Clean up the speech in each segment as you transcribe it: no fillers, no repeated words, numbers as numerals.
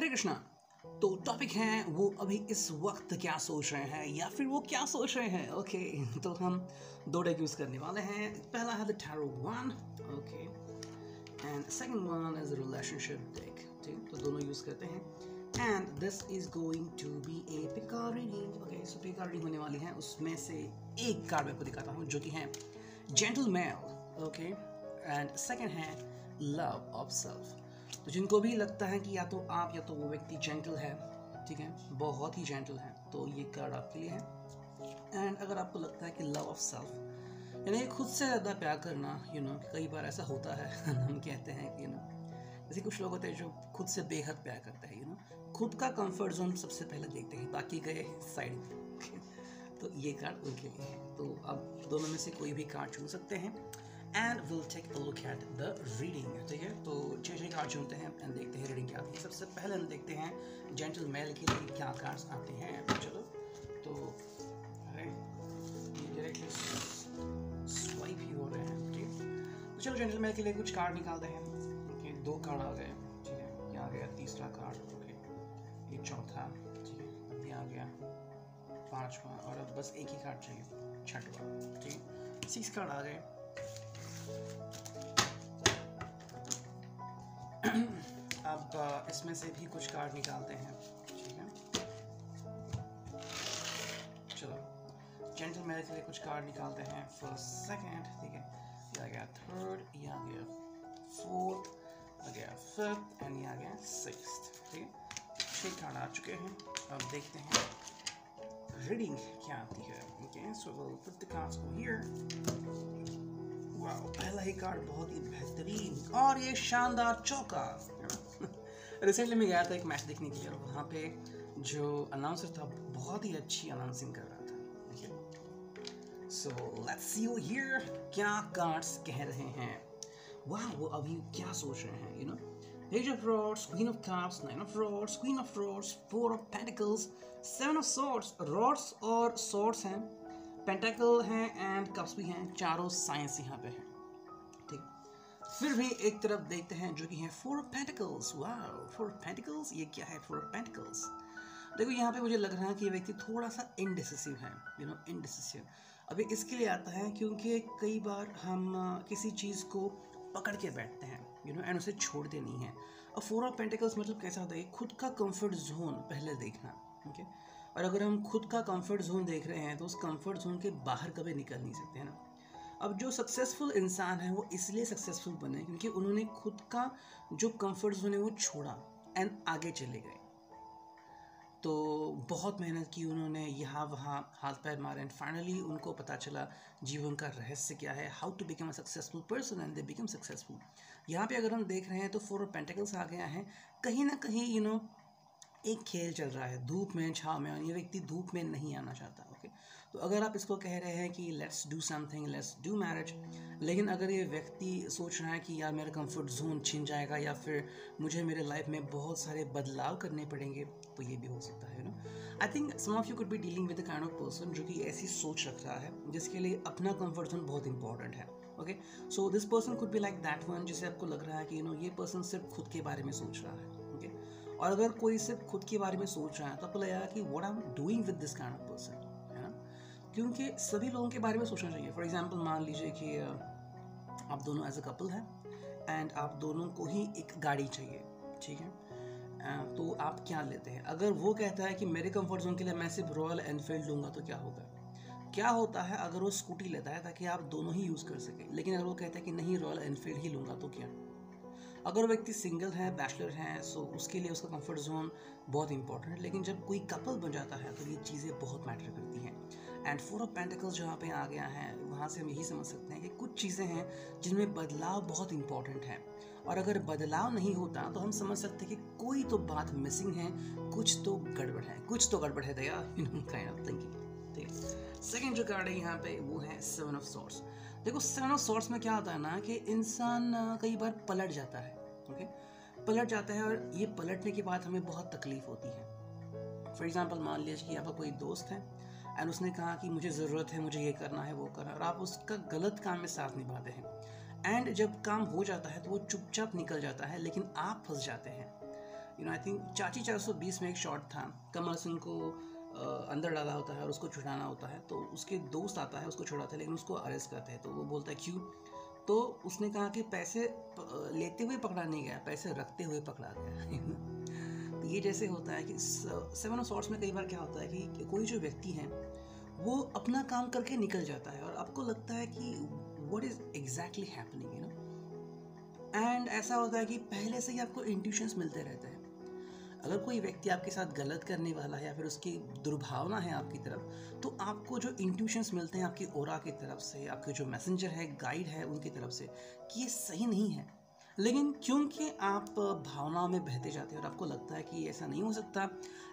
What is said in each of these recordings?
हरे कृष्णा। तो टॉपिक है वो अभी इस वक्त क्या सोच रहे हैं या फिर वो क्या सोच रहे हैं। ओके तो हम दो डेक यूज़ करने वाले हैं। पहला है the tarot one, okay, and second one is relationship deck. ठीक, तो दोनों यूज़ करते हैं। And this is going to be a pick card reading. Okay, so pick card reading होने वाली है। उसमें से एक कार्ड मैं आपको दिखाता हूँ जो कि है जेंटलमैन, ओके, एंड सेकंड है लव ऑफ सेल्फ। तो जिनको भी लगता है कि या तो आप या तो वो व्यक्ति जेंटल है, ठीक है, बहुत ही जेंटल है, तो ये कार्ड आपके लिए है। एंड अगर आपको लगता है कि लव ऑफ सेल्फ यानी खुद से ज़्यादा प्यार करना, कई बार ऐसा होता है हम कहते हैं कि जैसे कुछ लोग होते हैं जो खुद से बेहद प्यार करते हैं, खुद का कंफर्ट जोन सबसे पहले देखते हैं, बाकी गए साइड। तो ये कार्ड उनके लिए है। तो आप दोनों में से कोई भी कार्ड चुन सकते हैं and will take a look at the reading. ठीक है, तो 6 कार्ड चुनते हैं एंड देखते हैं रीडिंग क्या आती है। सबसे पहले हम देखते हैं जेंटल मेल के लिए क्या कार्ड्स आते हैं। चलो तो ये डायरेक्टली स्वाइप ही हो रहे हैं। ठीक, तो चलो जेंटल मेल के लिए कुछ कार्ड निकालते हैं। ओके, 2 कार्ड आ गए। ठीक है, ये आ गया तीसरा कार्ड। ओके, ये चौथा। ठीक है, ये आ गया पांचवा, और अब बस एक ही कार्ड चाहिए, छठवा। ठीक, 6 कार्ड आ गए। अब इसमें से भी कुछ कार्ड निकालते हैं। ठीक है, चलो जेंटलमैन के लिए कुछ कार्ड निकालते हैं। फर्स्ट, सेकंड, ठीक है, ये आ गया थर्ड, ये आ गया फोर्थ, आ गया फिफ्थ, एंड ये आ गया सिक्स्थ। ठीक है, 6 कार्ड आ चुके हैं। अब देखते हैं रीडिंग क्या आती है। Okay, so will put the cards over here. Wow, पहला ही कार्ड बहुत ही बेहतरीन और ये शानदार चौका। रिसेंटली मैं गया था एक मैच देखने के लिए और वहाँ पे जो अनाउंसर था बहुत ही अच्छी अनाउंसिंग कर रहा था। सो लेट्स सी हियर क्या कार्ड्स कह रहे हैं। वाह, वो अभी क्या सोच रहे हैं। Page of Rods, Queen of Cups, 9 of Rods, Queen of Rods, 4 of Pentacles, 7 of Swords। Rods और Swords हैं, पेंटाकल हैं एंड कप्स भी हैं। चारों साइंस यहाँ पे हैं। ठीक, फिर भी एक तरफ देखते हैं जो कि है 4 of pentacles. Wow, 4 of pentacles, ये क्या है 4 ऑफ पेंटाकल्स। देखो यहाँ पे मुझे लग रहा है कि ये व्यक्ति थोड़ा सा इनडिसिसिव है। इनडिसिसिव अभी इसके लिए आता है क्योंकि कई बार हम किसी चीज़ को पकड़ के बैठते हैं, एंड उसे छोड़ते नहीं हैं। और 4 ऑफ पेंटाकल्स मतलब कैसा होता है, खुद का कंफर्ट जोन पहले देखना। ओके, और अगर हम खुद का कंफर्ट जोन देख रहे हैं तो उस कंफर्ट जोन के बाहर कभी निकल नहीं सकते, है ना। अब जो सक्सेसफुल इंसान है वो इसलिए सक्सेसफुल बने क्योंकि उन्होंने खुद का जो कंफर्ट जोन है वो छोड़ा एंड आगे चले गए। तो बहुत मेहनत की उन्होंने, यहाँ वहाँ हाथ पैर मारे एंड फाइनली उनको पता चला जीवन का रहस्य क्या है, how to become a successful person, and they become successful. यहाँ पे अगर हम देख रहे हैं तो 4 ऑफ पेंटाकल्स आ गया है। कहीं ना कहीं एक खेल चल रहा है धूप में छाव में, और ये व्यक्ति धूप में नहीं आना चाहता। ओके, तो अगर आप इसको कह रहे हैं कि let's do something, let's do marriage, लेकिन अगर ये व्यक्ति सोच रहा है कि यार मेरा कंफर्ट जोन छिन जाएगा या फिर मुझे मेरे लाइफ में बहुत सारे बदलाव करने पड़ेंगे, तो ये भी हो सकता है। I think some of you could be dealing with the kind of person जो कि ऐसी सोच रख रहा है जिसके लिए अपना कंफर्ट जोन बहुत इंपॉर्टेंट है। Okay, so this person could be like that one, जिसे आपको लग रहा है कि ये पर्सन सिर्फ खुद के बारे में सोच रहा है। ओके, और अगर कोई सिर्फ खुद के बारे में सोच रहा है तो आपको लगेगा कि what I am doing with this kind of person, है ना, क्योंकि सभी लोगों के बारे में सोचना चाहिए। फॉर एग्जांपल मान लीजिए कि आप दोनों एज अ कपल हैं एंड आप दोनों को ही एक गाड़ी चाहिए। ठीक है, तो आप क्या लेते हैं। अगर वो कहता है कि मेरे कंफर्ट जोन के लिए मैं सिर्फ रॉयल एनफील्ड लूँगा तो क्या होगा। क्या होता है अगर वो स्कूटी लेता है ताकि आप दोनों ही यूज़ कर सकें, लेकिन अगर वो कहता है कि नहीं रॉयल एनफील्ड ही लूँगा तो क्या। अगर व्यक्ति सिंगल है, बैचलर है, सो उसके लिए उसका कंफर्ट जोन बहुत इंपॉर्टेंट है, लेकिन जब कोई कपल बन जाता है तो ये चीज़ें बहुत मैटर करती हैं। एंड 4 ऑफ पेंटाकल्स जहाँ पे आ गया है वहाँ से हम यही समझ सकते हैं कि कुछ चीज़ें हैं जिनमें बदलाव बहुत इंपॉर्टेंट है, और अगर बदलाव नहीं होता तो हम समझ सकते हैं कि कोई तो बात मिसिंग है, कुछ तो गड़बड़ है दया, काइंड ऑफ थिंकिंग। ठीक है, सेकेंड जो कार्ड है यहाँ पे वो है 7 ऑफ सॉर्ड्स। देखो 7 ऑफ सॉर्ड्स में क्या होता है ना कि इंसान कई बार पलट जाता है। ओके, पलट जाता है और ये पलटने के बाद हमें बहुत तकलीफ होती है। फॉर एग्जाम्पल मान लीजिए कि आपका कोई दोस्त है एंड उसने कहा कि मुझे ज़रूरत है, मुझे ये करना है वो करना है, और आप उसका गलत काम में साथ निभाते हैं एंड जब काम हो जाता है तो वो चुपचाप निकल जाता है, लेकिन आप फंस जाते हैं। आई थिंक चाची 420 में एक शॉट था, कमल सिंह को अंदर डाला होता है और उसको छुड़ाना होता है, तो उसके दोस्त आता है उसको छुड़ाता है, लेकिन उसको अरेस्ट करते हैं। तो वो बोलता है क्यों, तो उसने कहा कि पैसे लेते हुए पकड़ा नहीं गया, पैसे रखते हुए पकड़ा गया। तो ये जैसे होता है कि 7 ऑफ सॉर्ड्स में कई बार क्या होता है कि कोई जो व्यक्ति है वो अपना काम करके निकल जाता है और आपको लगता है कि what is exactly happening, and ऐसा होता है कि पहले से ही आपको इंट्यूशंस मिलते रहते हैं। अगर कोई व्यक्ति आपके साथ गलत करने वाला है या फिर उसकी दुर्भावना है आपकी तरफ, तो आपको जो इंट्यूशंस मिलते हैं आपकी ओरा की तरफ से, आपके जो मैसेंजर है, गाइड है, उनकी तरफ से कि ये सही नहीं है, लेकिन क्योंकि आप भावनाओं में बहते जाते हैं और आपको लगता है कि ऐसा नहीं हो सकता,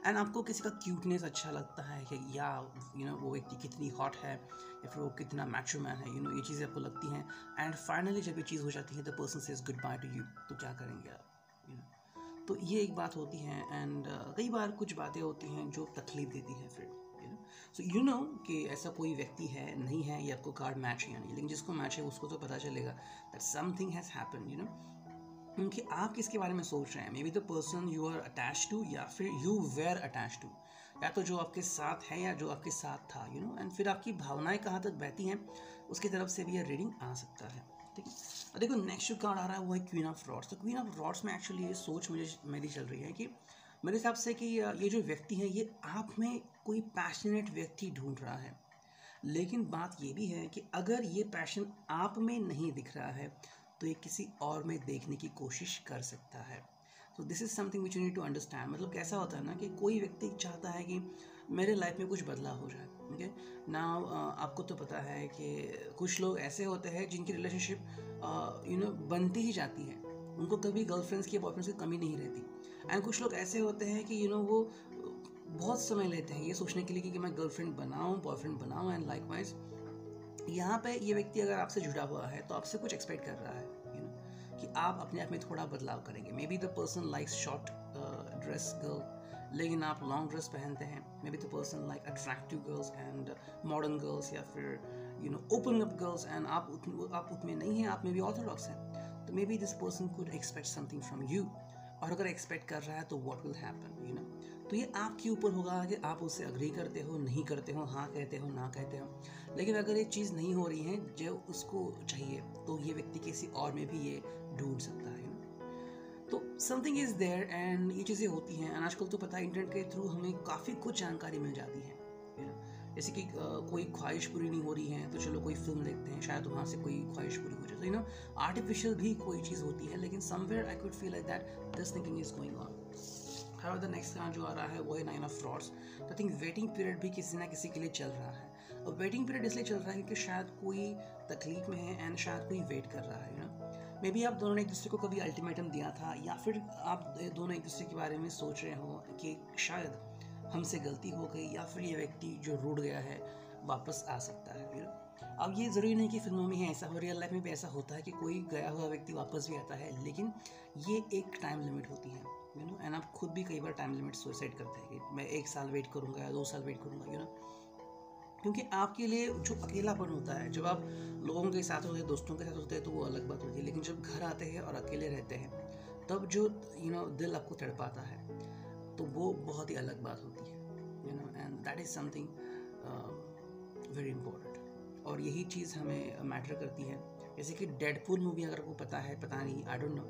एंड आपको किसी का क्यूटनेस अच्छा लगता है कि या वो व्यक्ति कितनी हॉट है या फिर वो कितना मैचो मैन है, ये चीज़ें आपको लगती हैं, एंड फाइनली जब ये चीज़ हो जाती है the person says good by two you, तो क्या करेंगे आप, तो ये एक बात होती है। एंड कई बार कुछ बातें होती हैं जो तकलीफ देती हैं फिर, सो कि ऐसा कोई व्यक्ति है नहीं है, ये आपको कार्ड मैच है या नहीं, लेकिन जिसको मैच है उसको तो पता चलेगा दैट समथिंग हैज़ हैपेंड, क्योंकि आप किसके बारे में सोच रहे हैं। Maybe the person you are attach to या फिर यू वेयर अटैच टू, या तो जो आपके साथ है या जो आपके साथ था, एंड फिर आपकी भावनाएं कहाँ तक बहती हैं उसकी तरफ से भी यह रीडिंग आ सकता है। ठीक है, और देखो नेक्स्ट जो कार्ड आ रहा है वो है क्वीन ऑफ रॉड्स। तो क्वीन ऑफ रॉड्स में एक्चुअली ये सोच मेरी चल रही है कि मेरे हिसाब से कि ये जो व्यक्ति है ये आप में कोई पैशनेट व्यक्ति ढूंढ रहा है, लेकिन बात ये भी है कि अगर ये पैशन आप में नहीं दिख रहा है तो ये किसी और में देखने की कोशिश कर सकता है। तो this is something which you need to understand. मतलब कैसा होता है ना कि कोई व्यक्ति चाहता है कि मेरे लाइफ में कुछ बदलाव हो जाए। ओके, नाउ आपको तो पता है कि कुछ लोग ऐसे होते हैं जिनकी रिलेशनशिप बनती ही जाती है, उनको कभी गर्लफ्रेंड्स की बॉयफ्रेंड्स की कमी नहीं रहती, एंड कुछ लोग ऐसे होते हैं कि वो बहुत समय लेते हैं ये सोचने के लिए कि मैं गर्लफ्रेंड बनाऊं, बॉयफ्रेंड बनाऊं, एंड लाइकवाइज यहाँ पे ये व्यक्ति अगर आपसे जुड़ा हुआ है तो आपसे कुछ एक्सपेक्ट कर रहा है कि आप अपने आप में थोड़ा बदलाव करेंगे। May be the person likes short dress girl, लेकिन आप लॉन्ग ड्रेस पहनते हैं। Maybe the person like attractive girls and modern girls, या फिर ओपन अप गर्ल्स, एंड आप उतने नहीं हैं, आप मे बी ऑर्थोडॉक्स हैं। तो may be this person could expect something from you, और अगर एक्सपेक्ट कर रहा है तो व्हाट विल हैपन, तो ये आपके ऊपर होगा कि आप उससे अग्री करते हो, नहीं करते हो, हाँ कहते हो, ना कहते हो। लेकिन अगर ये चीज़ नहीं हो रही है जो उसको चाहिए, तो ये व्यक्ति किसी और में भी ये ढूंढ सकता है। तो समथिंग इज़ देयर, एंड ये चीज़ें होती हैं। एंड आजकल तो पता है इंटरनेट के थ्रू हमें काफ़ी कुछ जानकारी मिल जाती है, जैसे कि कोई ख्वाहिश पूरी नहीं हो रही है तो चलो कोई फिल्म देखते हैं, शायद वहाँ से कोई ख्वाहिश पूरी हो जाए। तो आर्टिफिशियल भी कोई चीज़ होती है, लेकिन somewhere I could feel like that this thinking is going on. The next card जो आ रहा है वो है 9 ऑफ रॉड्स। तो आई थिंक वेटिंग पीरियड भी किसी ना किसी के लिए चल रहा है, और वेटिंग पीरियड इसलिए चल रहा है क्योंकि शायद कोई तकलीफ में है एंड शायद कोई वेट कर रहा है। मे बी आप दोनों ने एक दूसरे को कभी अल्टीमेटम दिया था, या फिर आप दोनों एक दूसरे के बारे में सोच रहे हो कि शायद हमसे गलती हो गई, या फिर ये व्यक्ति जो रूठ गया है वापस आ सकता है। अब ये ज़रूरी नहीं कि फिल्मों में ही ऐसा हो, रियल लाइफ में भी ऐसा होता है कि कोई गया हुआ व्यक्ति वापस भी आता है, लेकिन ये एक टाइम लिमिट होती है, एंड आप खुद भी कई बार टाइम लिमिट सुसाइड करते हैं कि मैं 1 साल वेट करूँगा या 2 साल वेट करूँगा, क्योंकि आपके लिए जो अकेलापन होता है, जब आप लोगों के साथ होते हैं, दोस्तों के साथ होते हैं, तो वो अलग बात होती है, लेकिन जब घर आते हैं और अकेले रहते हैं तब जो दिल आपको तड़पाता है, तो वो बहुत ही अलग बात होती है, and that is something very important. और यही चीज़ हमें मैटर करती है। जैसे कि डेडपूल मूवी अगर आपको पता है, पता नहीं, आई डोंट नो,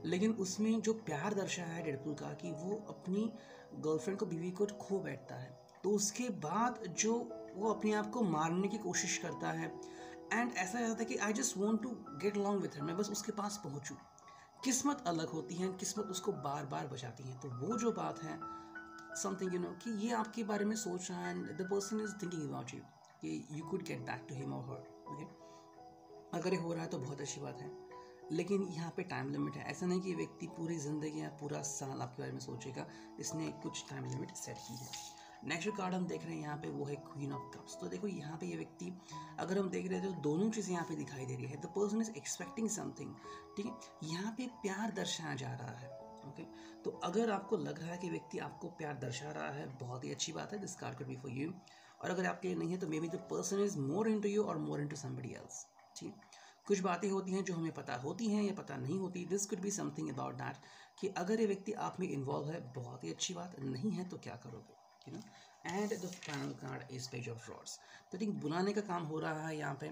लेकिन उसमें जो प्यार दर्शाया है डेडपूल का कि वो अपनी गर्लफ्रेंड को, बीवी को खो बैठता है, तो उसके बाद जो वो अपने आप को मारने की कोशिश करता है, एंड ऐसा रहता है कि I just want to get along with her, मैं बस उसके पास पहुँचूँ। किस्मत अलग होती है, किस्मत उसको बार बार बचाती है। तो वो जो बात है समथिंग कि ये आपके बारे में सोच रहा है, and the person is thinking about you कि you could get back to him और हर। ओके, अगर ये हो रहा है तो बहुत अच्छी बात है, लेकिन यहाँ पे टाइम लिमिट है। ऐसा नहीं कि व्यक्ति पूरी ज़िंदगी या पूरा साल आपके बारे में सोचेगा, इसने कुछ टाइम लिमिट सेट की है। नेक्स्ट जो कार्ड हम देख रहे हैं यहाँ पे वो है क्वीन ऑफ कप्स। तो देखो यहाँ पे ये व्यक्ति, अगर हम देख रहे हैं तो दोनों चीज़ें यहाँ पे दिखाई दे रही है। The person is expecting something, ठीक है, यहाँ पे प्यार दर्शाया जा रहा है। ओके, तो अगर आपको लग रहा है कि व्यक्ति आपको प्यार दर्शा रहा है, बहुत ही अच्छी बात है, this card could be for you. और अगर आपके लिए नहीं है तो may be the person is more into you और मोर इनटू समबडी एल्स। ठीक, कुछ बातें होती हैं जो हमें पता होती हैं या पता नहीं होती. This could be something about that कि अगर ये व्यक्ति आप में इन्वॉल्व है, बहुत ही अच्छी बात. नहीं है तो क्या करोगे, you know. And the final card is page of rods. तो ठीक बुलाने का काम हो रहा है यहाँ पे.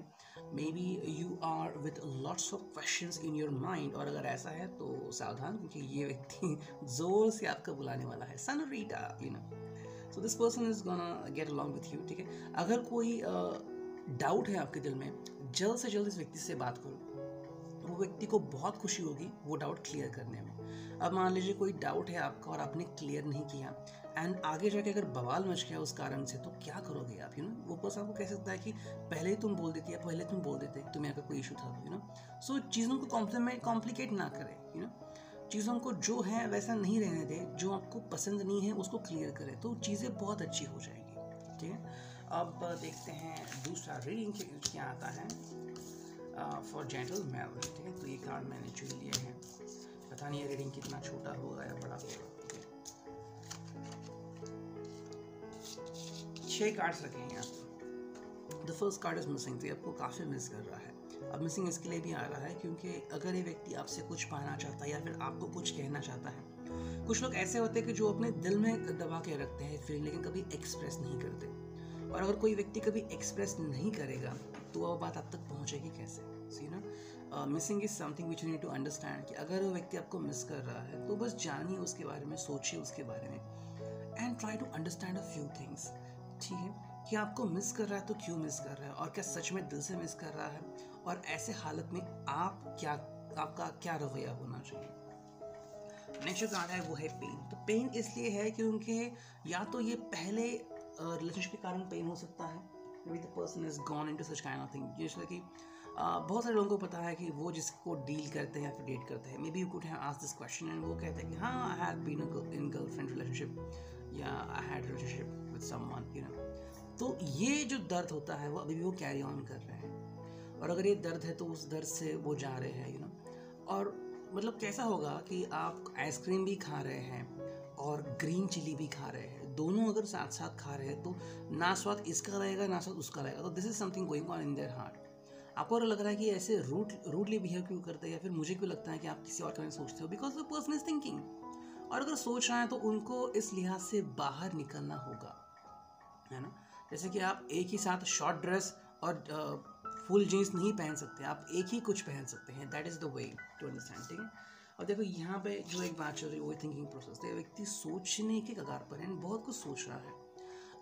Maybe you are with lots of questions in your mind, और अगर ऐसा है तो सावधान, क्योंकि ये व्यक्ति जोर से आपको बुलाने वाला है. Senorita, you know. So this person is gonna get along with you. ठीक है, अगर कोई डाउट है आपके दिल में, जल्द से जल्द इस व्यक्ति से बात करो. वो व्यक्ति को बहुत खुशी होगी वो डाउट क्लियर करने में. अब मान लीजिए कोई डाउट है आपका और आपने क्लियर नहीं किया, एंड आगे जाके अगर बवाल मच गया उस कारण से, तो क्या करोगे आप, यू नो. वो पर्सन आपको कह सकता है कि पहले ही तुम बोल देती, या पहले तुम बोल देते तुम्हें अगर कोई इशू था, यू नो. सो चीज़ों को कॉम्प्लिकेट ना करें, यू नो. चीज़ों को जो है वैसा नहीं रहने दें. जो आपको पसंद नहीं है उसको क्लियर करें, तो चीज़ें बहुत अच्छी हो जाएंगी. ठीक है, अब देखते हैं दूसरा रीडिंग क्या आता है फॉर जेंटल मेल. ठीक है, तो ये कार्ड मैंने चुन लिए हैं. पता नहीं ये रीडिंग कितना छोटा होगा या बड़ा होगा. 6 कार्ड्स रखे हैं यहाँ पे. The first card is missing. तो आपको काफ़ी मिस कर रहा है. अब मिसिंग इसके लिए भी आ रहा है क्योंकि अगर ये व्यक्ति आपसे कुछ पाना चाहता है या फिर आपको कुछ कहना चाहता है. कुछ लोग ऐसे होते हैं कि जो अपने दिल में दबा के रखते हैं फिर, लेकिन कभी एक्सप्रेस नहीं करते. और अगर कोई व्यक्ति कभी एक्सप्रेस नहीं करेगा तो वह बात आप तक पहुंचेगी कैसे. सी ना, missing is something which you need to understand कि अगर वो व्यक्ति आपको मिस कर रहा है तो बस जानिए उसके बारे में, सोचिए उसके बारे में, and try to understand a few things. ठीक है, कि आपको मिस कर रहा है तो क्यों मिस कर रहा है, और क्या सच में दिल से मिस कर रहा है, और ऐसे हालत में आपका क्या रवैया होना चाहिए. नेक्स्ट जो कार्ड है वो है पेन. तो पेन इसलिए है क्योंकि या तो ये पहले रिलेशनशिप के कारण पेन हो सकता है. May be the person is gone into such kind of thing. जैसे कि बहुत सारे लोगों को पता है कि वो जिसको डील करते हैं या फिर डेट करते हैं, maybe you could have asked this question and वो कहते हैं कि हाँ, I had been in girlfriend relationship या I had relationship with someone, you know. तो ये जो दर्द होता है वो अभी भी वो कैरी ऑन कर रहे हैं. और अगर ये दर्द है तो उस दर्द से वो जा रहे हैं, यू नो. और मतलब कैसा होगा कि आप आइसक्रीम भी खा रहे हैं और ग्रीन चिली भी खा रहे हैं, दोनों अगर साथ साथ खा रहे हैं तो ना स्वाद इसका रहेगा ना स्वाद उसका रहेगा. तो this is something going on in their heart. आपको अगर लग रहा है कि ऐसे रूडली बिहेव क्यों करते हैं, या फिर मुझे क्यों लगता है कि आप किसी और का नहीं सोचते हो, because the person is thinking. और अगर सोच रहे हैं तो उनको इस लिहाज से बाहर निकलना होगा, है ना. जैसे कि आप एक ही साथ शॉर्ट ड्रेस और फुल जीन्स नहीं पहन सकते, आप एक ही कुछ पहन सकते हैं. That is the way to understand. ठीक है, और देखो यहाँ पे जो एक बात चल रही है वो थिंकिंग प्रोसेस. तो व्यक्ति सोचने के कगार पर है, बहुत कुछ सोच रहा है.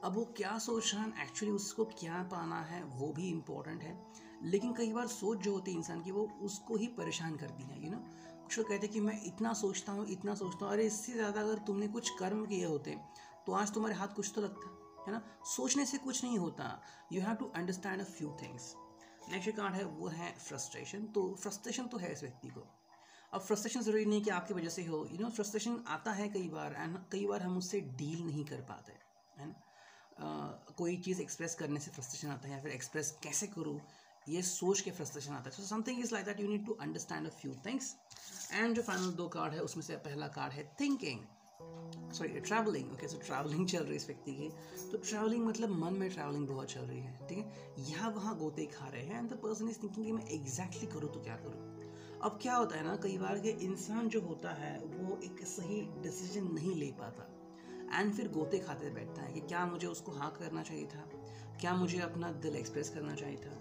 अब वो क्या सोच रहा है, एक्चुअली उसको क्या पाना है वो भी इम्पोर्टेंट है. लेकिन कई बार सोच जो होती है इंसान की वो उसको ही परेशान करती है, यू नो. कुछ लोग कहते हैं कि मैं इतना सोचता हूँ इतना सोचता हूँ. अरे इससे ज़्यादा अगर तुमने कुछ कर्म किए होते तो आज तुम्हारे हाथ कुछ तो लगता, है ना. सोचने से कुछ नहीं होता. You have to understand a few things. Next card है वो है फ्रस्ट्रेशन. तो फ्रस्ट्रेशन तो है इस व्यक्ति को. अब फ्रस्ट्रेशन ज़रूरी नहीं कि आपकी वजह से हो, यू नो. फ्रस्ट्रेशन आता है कई बार, एंड कई बार हम उससे डील नहीं कर पाते, है ना. कोई चीज़ एक्सप्रेस करने से फ्रस्ट्रेशन आता है, या फिर एक्सप्रेस कैसे करूँ ये सोच के फ्रस्ट्रेशन आता है. So something is like that, you need to understand a few things. And जो फाइनल 2 कार्ड है उसमें से पहला कार्ड है thinking, sorry travelling. Okay, so travelling चल रही है इस व्यक्ति की. तो ट्रैवलिंग मतलब मन में ट्रैवलिंग बहुत चल रही है. ठीक है, यहाँ वहाँ गोते खा रहे हैं, and the person is thinking कि मैं एग्जैक्टली करूँ तो क्या करूँ. अब क्या होता है ना, कई बार के इंसान जो होता है वो एक सही डिसीजन नहीं ले पाता, एंड फिर गोते खाते बैठता है कि क्या मुझे उसको हाँ करना चाहिए था, क्या मुझे अपना दिल एक्सप्रेस करना चाहिए था.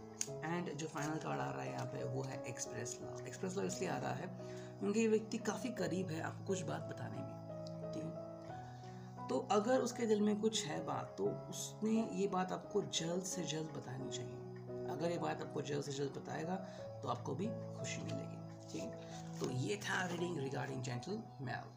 एंड जो फाइनल कार्ड आ रहा है यहाँ पे वो है एक्सप्रेस लव. एक्सप्रेस लव इसलिए आ रहा है क्योंकि ये व्यक्ति काफ़ी करीब है आपको कुछ बात बताने में. ठीक है, तो अगर उसके दिल में कुछ है बात तो उसने ये बात आपको जल्द से जल्द बतानी चाहिए. अगर ये बात आपको जल्द से जल्द बताएगा तो आपको भी खुशी मिलेगी. ठीक है, तो ये था रीडिंग रिगार्डिंग जेंटल मेल.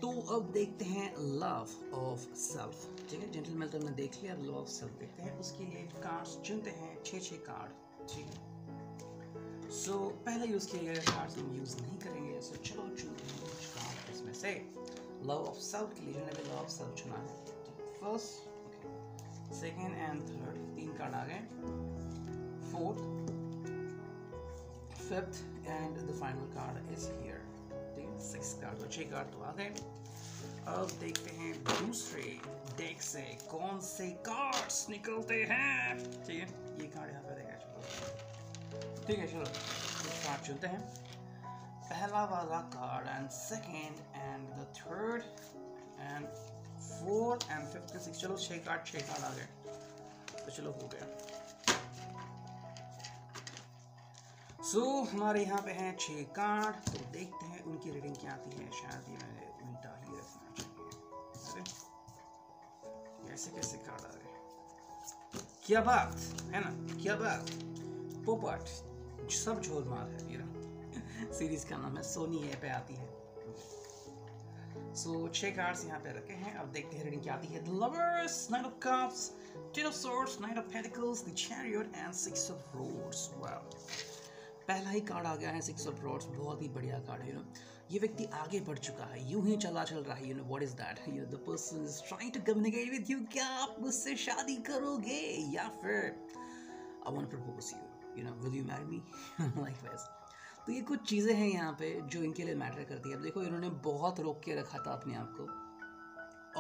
तो अब देखते हैं लव ऑफ सेल्फ. ठीक है, जेंटल मेल तो हमने देख लिया, लव ऑफ सेल्फ देखते हैं. उसके लिए कार्ड्स चुनते हैं 6 कार्ड. ठीक है, सो पहले यूज़ किए गए कार्ड्स हम यूज़ नहीं करेंगे. सो चलो चुनते हैं कुछ कार्ड इसमें से. लव ऑफ सेल्फ के लिए जो मैंने लव ऑफ सेल्फ चुना है, first, second and third 3 card आ गए. Fourth, fifth and the final card is here. ठीक है, 6 कार्ड, तो 6 कार्ड तो आ गए. अब देखते हैं दूसरे डेक से कौन से कार्ड्स निकलते हैं. ठीक है, ये कार्ड यहाँ पे रहेगा. चलो ठीक है, चलो कुछ कार्ड चुनते हैं। पहला वाला card and second and the third and fourth and fifth and six. चलो 6 कार्ड आ गए, तो चलो हो गया। सो हमारे यहाँ पे हैं 6 कार्ड, तो देखते हैं उनकी रीडिंग क्या आती है। शायद ये मैंने उल्टा ही रखना चाहिए। अरे ऐसे कैसे कार्ड आ गए, क्या बात है ना, क्या बात। पोपट सब झोलमाल है, ये ना सीरीज का नाम है, सोनी ए पे आती है। सो 6 कार्ड्स यहाँ पे रखे हैं, अब देखते हैं रीडिंग क्या आती है। The lovers, knight of cups, ten of swords, knight of pentacles, the chariot and 6 of rods. Wow, पहला ही कार्ड आ गया है 6 ऑफ रोड्स, बहुत ही बढ़िया कार्ड है। ये व्यक्ति आगे बढ़ चुका है, यूं ही चल रहा है। What is that? The person is trying to communicate with you. क्या आप मुझसे शादी करोगे, या फिर I want to propose you, will you marry me, like वैस। तो ये कुछ चीज़ें हैं यहाँ पे जो इनके लिए मैटर करती है। अब देखो, इन्होंने बहुत रोक के रखा था अपने आप को,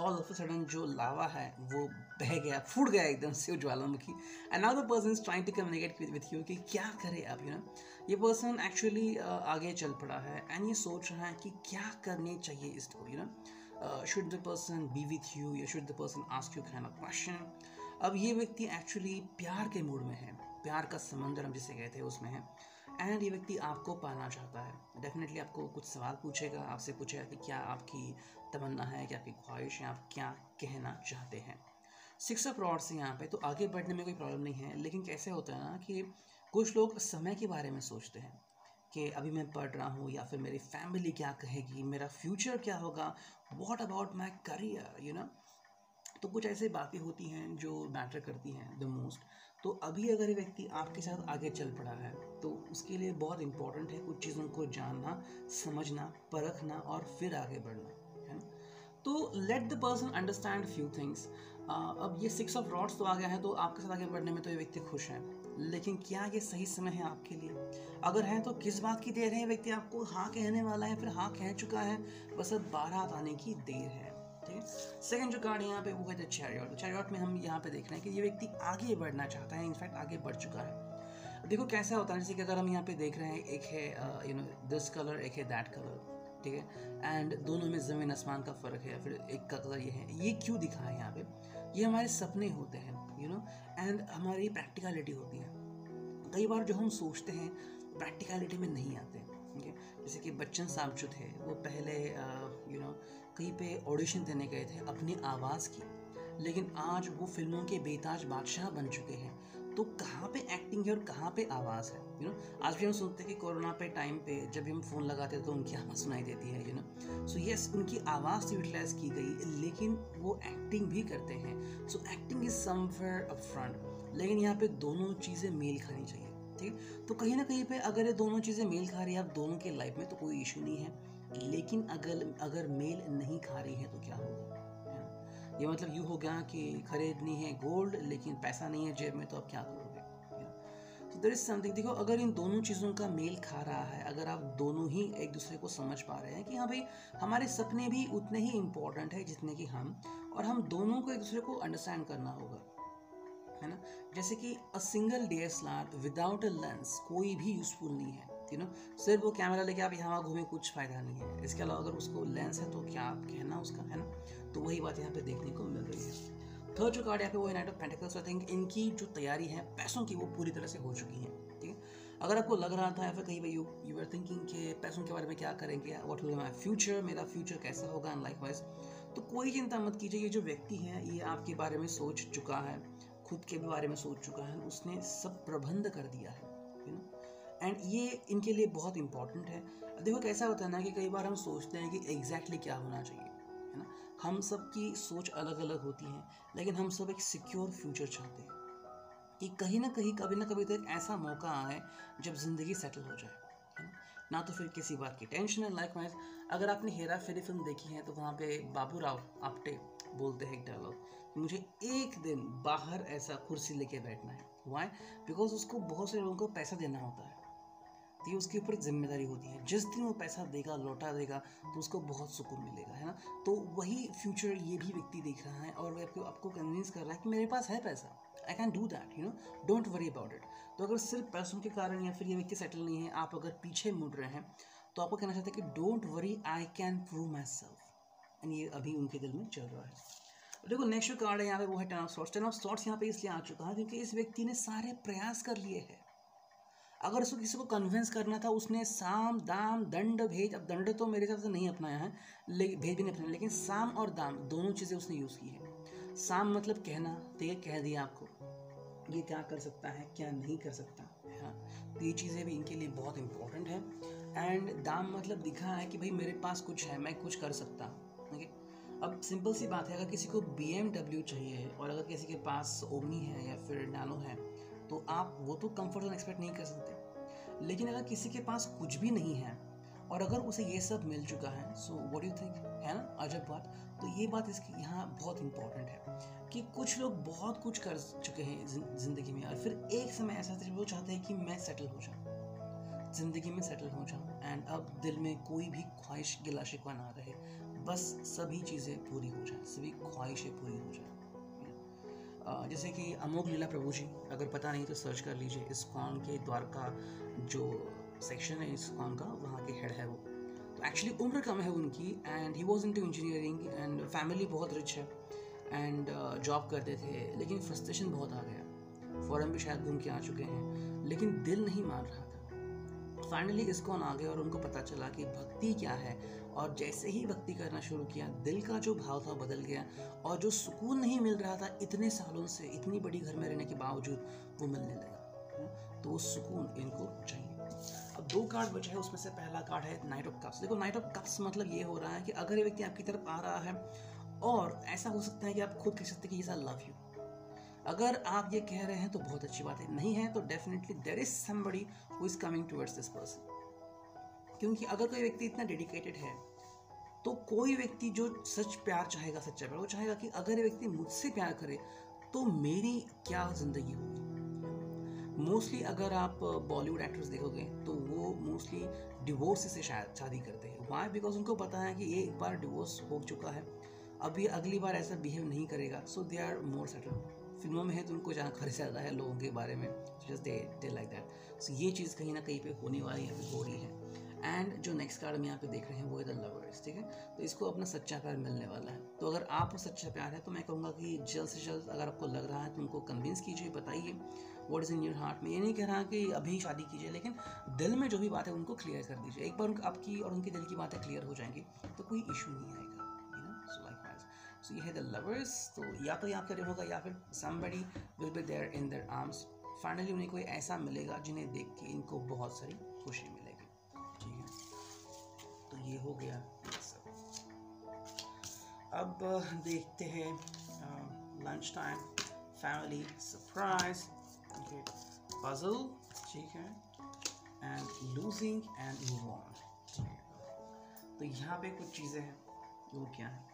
ऑल ऑफ अ सडन जो लावा है वो बह गया, फूट गया एकदम से ज्वालामुखी। And now the person is trying to communicate with you कि क्या करे अब। ये पर्सन एक्चुअली आगे चल पड़ा है एंड ये सोच रहा है कि क्या करने चाहिए इसको। Should the person be with you या should the person ask you kind of question. अब ये व्यक्ति एक्चुअली प्यार के मूड में है, प्यार का समंदर हम जिसे कहते हैं उसमें है। एंड ये व्यक्ति आपको पाना चाहता है। डेफिनेटली आपको कुछ सवाल पूछेगा, आपसे पूछेगा कि क्या आपकी तमन्ना है, क्या आपकी ख्वाहिश है, आप क्या कहना चाहते हैं। 6 ऑफ रॉड्स यहाँ पे, तो आगे बढ़ने में कोई प्रॉब्लम नहीं है। लेकिन कैसे होता है ना कि कुछ लोग समय के बारे में सोचते हैं कि अभी मैं पढ़ रहा हूँ, या फिर मेरी फैमिली क्या कहेगी, मेरा फ्यूचर क्या होगा, व्हाट अबाउट माई करियर, तो कुछ ऐसी बातें होती हैं जो मैटर करती हैं द मोस्ट। तो अभी अगर ये व्यक्ति आपके साथ आगे चल पड़ा है तो उसके लिए बहुत इंपॉर्टेंट है कुछ चीज़ों को जानना, समझना, परखना और फिर आगे बढ़ना, है ना। तो let the person understand few things. अब ये 6 ऑफ रॉड्स तो आ गया है, तो आपके साथ आगे बढ़ने में तो ये व्यक्ति खुश है। लेकिन क्या ये सही समय है आपके लिए? अगर है तो किस बात की देर है? व्यक्ति आपको हाँ कहने वाला है, फिर हाँ कह चुका है, बस अब बारात आने की देर है। ठीक है। सेकंड जो कार्ड यहाँ पे वो है द चैरियट। चैरियट में हम यहाँ पे देख रहे हैं कि ये व्यक्ति आगे बढ़ना चाहता है, इनफैक्ट आगे बढ़ चुका है। देखो कैसा होता है, जैसे कि अगर हम यहाँ पे देख रहे हैं, एक है दिस कलर, एक है दैट कलर, ठीक है, एंड दोनों में ज़मीन आसमान का फ़र्क है। फिर एक का कलर ये है, ये क्यों दिखा है यहाँ पे? ये हमारे सपने होते हैं, एंड हमारी प्रैक्टिकलिटी होती है। कई बार जो हम सोचते हैं प्रैक्टिकलिटी में नहीं आते, ठीक है। जैसे कि बच्चन साहब जो थे वो पहले कहीं पे ऑडिशन देने गए थे अपनी आवाज़ की, लेकिन आज वो फिल्मों के बेताज बादशाह बन चुके हैं। तो कहाँ पे एक्टिंग है और कहाँ पे आवाज़ है? आज भी हम सुनते हैं कि कोरोना पे टाइम पे जब भी हम फ़ोन लगाते हैं तो उनकी आवाज़ सुनाई देती है। सो यस, उनकी आवाज़ यूटिलाइज की गई, लेकिन वो एक्टिंग भी करते हैं। So acting is somewhere up front, लेकिन यहाँ पे दोनों चीज़ें मेल खानी चाहिए, ठीक। तो कहीं ना कहीं पे अगर ये दोनों चीज़ें मेल खा रही है आप दोनों के लाइफ में तो कोई इशू नहीं है। लेकिन अगर मेल नहीं खा रही है तो क्या होगा, है ना। ये मतलब यूँ हो गया कि खरीदनी है गोल्ड लेकिन पैसा नहीं है जेब में, तो आप क्या करोगे? तो देयर इज समथिंग। देखो, अगर इन दोनों चीज़ों का मेल खा रहा है, अगर आप दोनों ही एक दूसरे को समझ पा रहे हैं कि हाँ भाई हमारे सपने भी उतने ही इम्पोर्टेंट है जितने कि हम, और हम दोनों को एक दूसरे को अंडरस्टैंड करना होगा, है ना। जैसे कि a single DSLR without a lens कोई भी यूजफुल नहीं है, सिर्फ वो कैमरा लेके आप यहाँ घूमे कुछ फ़ायदा नहीं है। इसके अलावा अगर उसको लेंस है तो क्या आप कहना उसका, है ना। तो वही बात यहाँ पे देखने को मिल रही है। थर्ड जो कार्ड यहाँ पे वो है night of pentacles. I think इनकी जो तैयारी है पैसों की वो पूरी तरह से हो चुकी है, ठीक है। अगर आपको लग रहा था या फिर कहीं भाई यू आर थिंकिंग कि पैसों के बारे में क्या करेंगे, व्हाट विल माय फ्यूचर, मेरा फ्यूचर कैसा होगा एंड लाइक वाइज, तो कोई चिंता मत कीजिए। ये जो व्यक्ति है ये आपके बारे में सोच चुका है, खुद के बारे में सोच चुका है, उसने सब प्रबंध कर दिया है, एंड ये इनके लिए बहुत इंपॉर्टेंट है। देखो कैसा होता है ना कि कई बार हम सोचते हैं कि एग्जैक्टली क्या होना चाहिए, है ना। हम सब की सोच अलग अलग होती है, लेकिन हम सब एक सिक्योर फ्यूचर चाहते हैं कि कहीं ना कहीं कभी ना कभी तो एक ऐसा मौका आए जब ज़िंदगी सेटल हो जाए, है ना तो फिर किसी बात की टेंशन है। लाइक वाइज अगर आपने हेरा फेरी फिल्म देखी है तो वहाँ पे बाबू राव आप्टे बोलते हैं एक डायलॉग, मुझे एक दिन बाहर ऐसा कुर्सी लेके बैठना है। वाई? बिकॉज उसको बहुत से लोगों को पैसा देना होता है, तो ये उसके ऊपर जिम्मेदारी होती है। जिस दिन वो पैसा देगा, लौटा देगा, तो उसको बहुत सुकून मिलेगा, है ना। तो वही फ्यूचर ये भी व्यक्ति देख रहा है और वो आपको कन्विंस कर रहा है कि मेरे पास है पैसा, I can do that, don't worry about it. तो अगर सिर्फ पैसों के कारण या फिर ये व्यक्ति सेटल नहीं है, आप अगर पीछे मुड़ रहे हैं, तो आपको कहना चाहते हैं कि don't worry, I can prove my self. And ये अभी उनके दिल में चल रहा है। देखो नेक्स्ट जो कार्ड है यहाँ पे वो है ten of swords. Ten of swords यहाँ पे इसलिए आ चुका है क्योंकि इस व्यक्ति ने सारे प्रयास कर लिए हैं। अगर उसको किसी को कन्विंस करना था, उसने साम दाम दंड भेद, अब दंड तो मेरे हिसाब से नहीं अपनाया है, लेकिन भेद भी नहीं अपनाया, लेकिन साम और दाम दोनों चीज़ें उसने यूज़ की है। साम मतलब कहना, तो ये कह दिया आपको ये क्या कर सकता है क्या नहीं कर सकता, हाँ, तो ये चीज़ें भी इनके लिए बहुत इंपॉर्टेंट है। एंड दाम मतलब दिखा है कि भाई मेरे पास कुछ है, मैं कुछ कर सकता हूँ। ओके, अब सिंपल सी बात है, अगर किसी को BMW चाहिए और अगर किसी के पास ओमनी है या फिर नैनो है, तो आप वो तो कंफर्ट जोन एक्सपेक्ट नहीं कर सकते। लेकिन अगर किसी के पास कुछ भी नहीं है और अगर उसे ये सब मिल चुका है, so what do you think, है ना अजब बात। तो ये बात इसकी यहाँ बहुत इंपॉर्टेंट है कि कुछ लोग बहुत कुछ कर चुके हैं ज़िंदगी में, और फिर एक समय ऐसा था वो चाहते हैं कि मैं सेटल हो जाऊँ, ज़िंदगी में सेटल हो जाऊँ, एंड अब दिल में कोई भी ख्वाहिश गिला शिकवा ना रहे, बस सभी चीज़ें पूरी हो जाए, सभी ख्वाहिशें पूरी हो जाए। जैसे कि अमोघ लीला प्रभु जी, अगर पता नहीं तो सर्च कर लीजिए, इस्कॉन के द्वारका जो सेक्शन है इस्कॉन का, वहाँ के हेड है वो। तो एक्चुअली उम्र कम है उनकी, and he was into engineering, and family बहुत रिच है, एंड जॉब करते थे, लेकिन फ्रस्ट्रेशन बहुत आ गया। फॉरेन भी शायद घूम के आ चुके हैं, लेकिन दिल नहीं मान रहा था। फाइनली इस्कॉन आ गए और उनको पता चला कि भक्ति क्या है, और जैसे ही भक्ति करना शुरू किया, दिल का जो भाव था बदल गया, और जो सुकून नहीं मिल रहा था इतने सालों से, इतनी बड़ी घर में रहने के बावजूद, वो मिलने लगा। तो वो सुकून इनको चाहिए। अब 2 कार्ड बचे हैं, उसमें से पहला कार्ड है नाइट ऑफ कप्स। देखो नाइट ऑफ कप्स मतलब ये हो रहा है कि अगर ये व्यक्ति आपकी तरफ आ रहा है, और ऐसा हो सकता है कि आप खुद कह सकते हैं कि आई लव यू। अगर आप ये कह रहे हैं तो बहुत अच्छी बात है, नहीं है तो definitely there is somebody who is coming towards this person. क्योंकि अगर कोई व्यक्ति इतना डेडिकेटेड है, तो कोई व्यक्ति जो सच प्यार चाहेगा, सच्चा प्यार, वो चाहेगा कि अगर ये व्यक्ति मुझसे प्यार करे तो मेरी क्या ज़िंदगी होगी। मोस्टली अगर आप बॉलीवुड एक्टर्स देखोगे तो वो मोस्टली डिवोर्स से शायद शादी करते हैं। वाई? बिकॉज उनको पता है कि ये एक बार डिवोर्स हो चुका है, अब ये अगली बार ऐसा बिहेव नहीं करेगा, सो दे आर मोर सेटल्ड। फिल्मों में है तो उनको जानकारी ज़्यादा है लोगों के बारे में, जस्ट दे लाइक दैट। सो ये चीज़ कहीं ना कहीं पे होने वाली है, हो रही है। एंड जो नेक्स्ट कार्ड हम यहाँ पे देख रहे हैं वो है द लवर्स, ठीक है। तो इसको अपना सच्चा प्यार मिलने वाला है। तो अगर आपको सच्चा प्यार है तो मैं कहूँगा कि जल्द से जल्द अगर आपको लग रहा है तो उनको कन्विंस कीजिए, बताइए what is in your heart. में ये नहीं कह रहा कि अभी शादी कीजिए, लेकिन दिल में जो भी बात है उनको क्लियर कर दीजिए। एक बार आपकी और उनके दिल की बातें क्लियर हो जाएंगी तो कोई इशू नहीं आएगा, सो लाइक सो ये है द लवर्स। तो या तो ये आपका होगा या फिर somebody will be there in their arms. Finally उन्हें कोई ऐसा मिलेगा जिन्हें देख के इनको बहुत सारी खुशी मिलेगी, ठीक है। तो ये हो गया ये सब। अब देखते हैं lunch time, family surprise, puzzle, ठीक है, and losing and move on, ठीक है। तो यहाँ पे कुछ चीज़ें हैं, वो क्या है,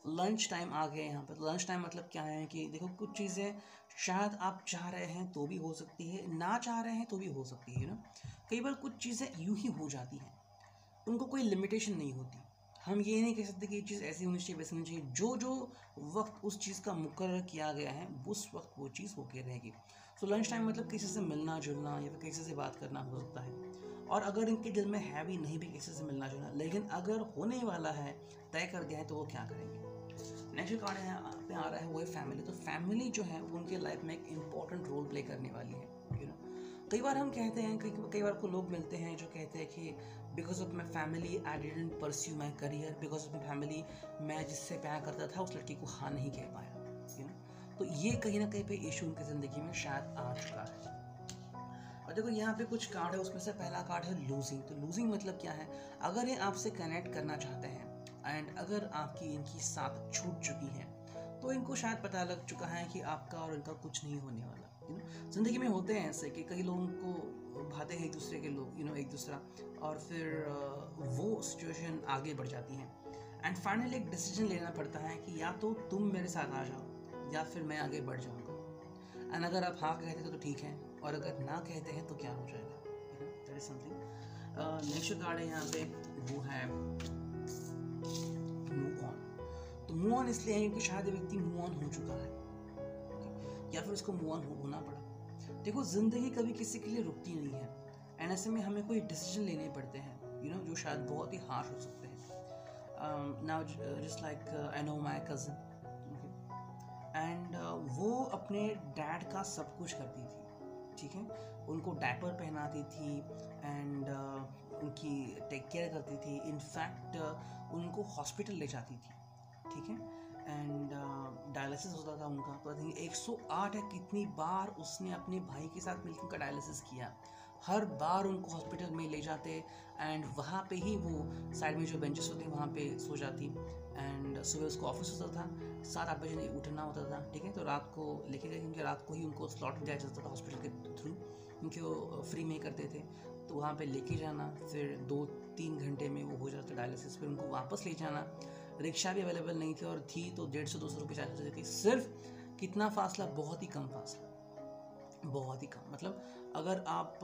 लंच टाइम आ गया यहाँ पर। लंच टाइम मतलब क्या है कि देखो कुछ चीज़ें शायद आप चाह रहे हैं तो भी हो सकती है, ना चाह रहे हैं तो भी हो सकती है ना। कई बार कुछ चीज़ें यूं ही हो जाती हैं, उनको कोई लिमिटेशन नहीं होती। हम ये नहीं कह सकते कि ये चीज़ ऐसी होनी चाहिए वैसी होनी चाहिए। जो जो वक्त उस चीज़ का मुकर्रर किया गया है उस वक्त वो चीज़ होके रहेगी। सो लंच टाइम मतलब किसी से मिलना जुलना या फिर किसी से बात करना हो सकता है। और अगर इनके दिल में है भी नहीं भी किसी से मिलना जुलना, लेकिन अगर होने वाला है, तय कर गया है, तो वो क्या करेंगे। नेक्स्ट कार्ड यहाँ पे आ रहा है वो है फैमिली। तो फैमिली जो है वो उनके लाइफ में एक इम्पॉर्टेंट रोल प्ले करने वाली है, यू नो। कई बार हम कहते हैं, कई बार को लोग मिलते हैं जो कहते हैं कि because of my family I didn't pursue my career, because of my family मैं जिससे प्यार करता था उस लड़की को हाँ नहीं कह पाया, यू नो। तो ये कहीं ना कहीं पे इशू उनकी ज़िंदगी में शायद आ चुका है। और देखो यहाँ पे कुछ कार्ड है, उसमें से पहला कार्ड है लूजिंग। तो लूजिंग मतलब क्या है, अगर ये आपसे कनेक्ट करना चाहते हैं एंड अगर आपकी इनकी साथ छूट चुकी है तो इनको शायद पता लग चुका है कि आपका और इनका कुछ नहीं होने वाला, यू नो। ज़िंदगी में होते हैं ऐसे कि कई लोगों को भाते हैं एक दूसरे के लोग, यू नो, एक दूसरा, और फिर वो सिचुएशन आगे बढ़ जाती है एंड फाइनली एक डिसीजन लेना पड़ता है कि या तो तुम मेरे साथ आ जाओ या फिर मैं आगे बढ़ जाऊँगा। एंड अगर आप हाँ कहते हैं तो ठीक है, और अगर ना कहते हैं तो क्या हो जाएगा, that is something. Next card है यहाँ पे वो है मूव ऑन। तो मूव ऑन इसलिए है क्योंकि शायद व्यक्ति मूव ऑन हो चुका है, या फिर उसको मूव ऑन होना पड़ा। देखो ज़िंदगी कभी किसी के लिए रुकती नहीं है, एंड ऐसे में हमें कोई डिसीजन लेने पड़ते हैं जो शायद बहुत ही हार्श हो सकते हैं। Now just like I know my cousin, and वो अपने डैड का सब कुछ करती थी, ठीक है, उनको डायपर पहनाती थी एंड उनकी टेक केयर करती थी, इनफैक्ट उनको हॉस्पिटल ले जाती थी, ठीक है, एंड डायलिसिस होता था उनका, तो आई थिंक 108 है कितनी बार उसने अपने भाई के साथ मिलकर उनका डायलिसिस किया। हर बार उनको हॉस्पिटल में ले जाते एंड वहाँ पे ही वो साइड में जो बेंचेस होते हैं वहाँ पे सो जाती, एंड सुबह उसको ऑफिस होता था, 7-8 बजे उठना होता था, ठीक है, तो रात को लेके गए क्योंकि रात को ही उनको स्लॉट दिया जाता था हॉस्पिटल के थ्रू, क्योंकि वो फ्री में करते थे, तो वहाँ पे लेके जाना, फिर 2-3 घंटे में वो हो जाता डायलिसिस, फिर उनको वापस ले जाना। रिक्शा भी अवेलेबल नहीं थी, और थी तो 150-200 रुपये चार्ज होती थी। सिर्फ कितना फासला, बहुत ही कम फासला, बहुत ही कम, मतलब अगर आप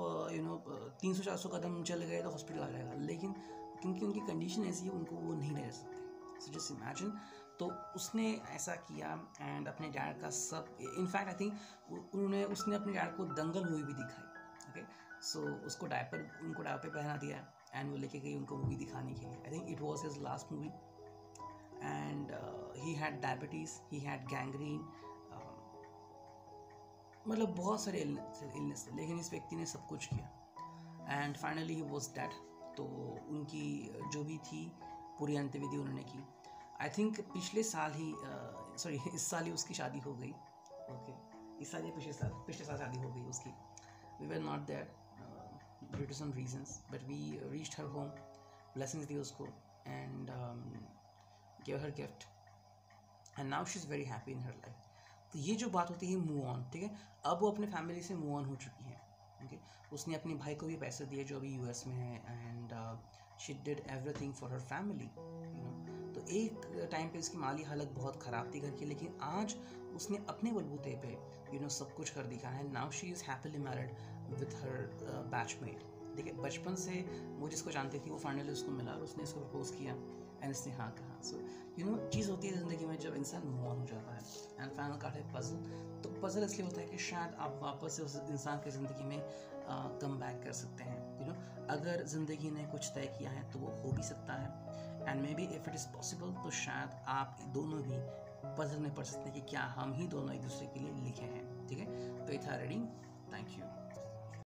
300-400 कदम चल गए तो हॉस्पिटल आ जाएगा, लेकिन क्योंकि उनकी कंडीशन ऐसी है उनको वो नहीं रह सकते। सो जस्ट इमेजिन, तो उसने ऐसा किया एंड अपने डैड का सब, इनफैक्ट आई थिंक उसने अपने डैड को दंगल मूवी भी दिखाई, ओके, सो उनको डायपर पहना दिया एंड वो लेके गई उनको मूवी दिखाने के लिए। I think it was his last movie and he had diabetes, he had gangrene, मतलब बहुत सारे इलनेस थे, लेकिन इस व्यक्ति ने सब कुछ किया and finally he was dead. तो उनकी जो भी थी पूरी अंत्यविधि उन्होंने की। आई थिंक पिछले साल ही इस साल ही उसकी शादी हो गई, ओके, इस साल या पिछले साल शादी हो गई उसकी। We were not there due to some reasons, but we reached her home, blessings दी उसको and give her gift, and now she is very happy in her life. तो ये जो बात होती है मूव ऑन, ठीक है, अब वो अपने फैमिली से मूव ऑन हो चुकी है, ओके, उसने अपने भाई को भी पैसे दिए जो अभी यूएस में है, and she did everything for her family, तो एक टाइम पे उसकी माली हालत बहुत ख़राब थी घर की, लेकिन आज उसने अपने बलबूते पे सब कुछ कर दिखा है। Now she is happily married with her batchmate. देखिए बचपन से वो जिसको जानती थी वो फाइनली उसको मिला और उसने इसको प्रपोज किया एंड इसने हाँ कहा। सो चीज़ होती है ज़िंदगी में जब इंसान मूव ऑन हो जाता है एंड फाइनल कार्ड है पजल। तो पजल इसलिए होता है कि शायद आप वापस से उस इंसान की ज़िंदगी में कम बैक कर सकते हैं। अगर ज़िंदगी ने कुछ तय किया है तो वो हो भी सकता है, and may be if it is possible तो शायद आप दोनों भी पजल में पढ़ सकते हैं कि क्या हम ही दोनों एक दूसरे के लिए लिखे हैं। ठीक है, तो ये था रीडिंग। Thank you.